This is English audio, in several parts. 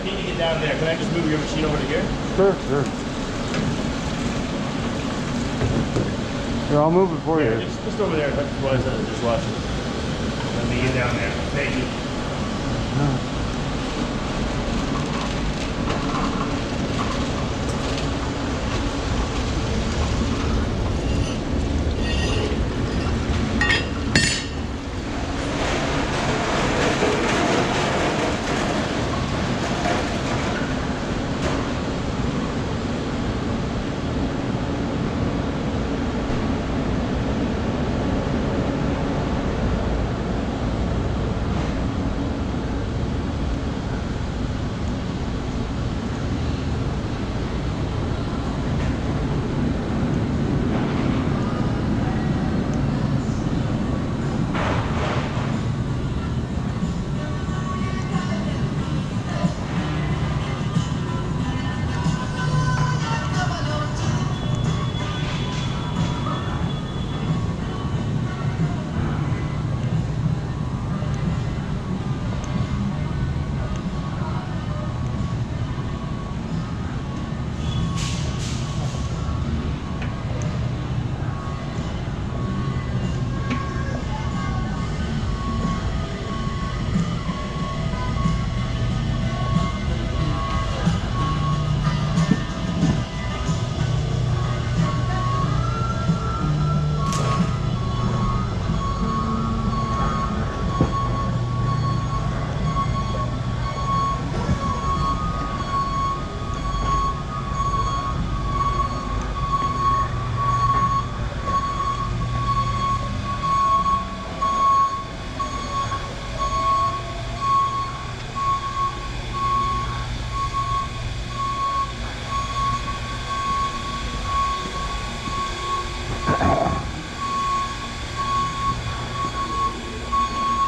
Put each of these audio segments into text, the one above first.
need to get down there. Can I just move your machine over to here? Sure, sure. Here, I'll move it for you. Just over there. That's why I said just watch it. Let me get down there. Thank you.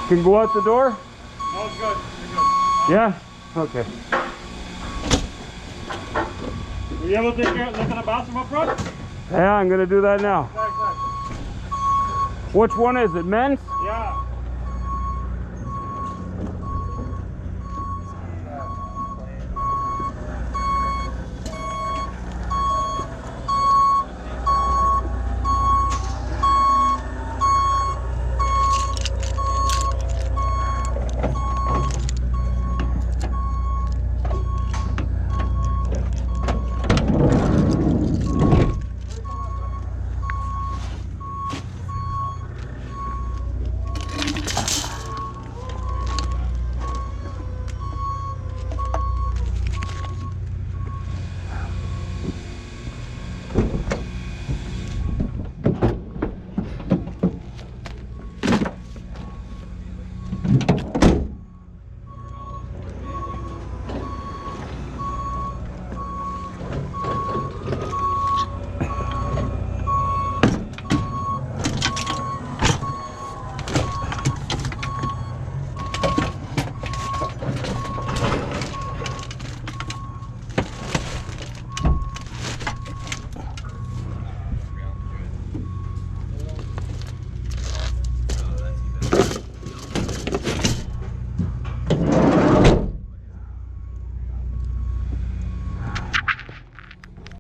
Can go out the door? No, it's good. It's good. Yeah? Okay. Were you able to take care of the bathroom up front? Yeah, I'm gonna do that now. Exactly. Which one is it, men's? Yeah.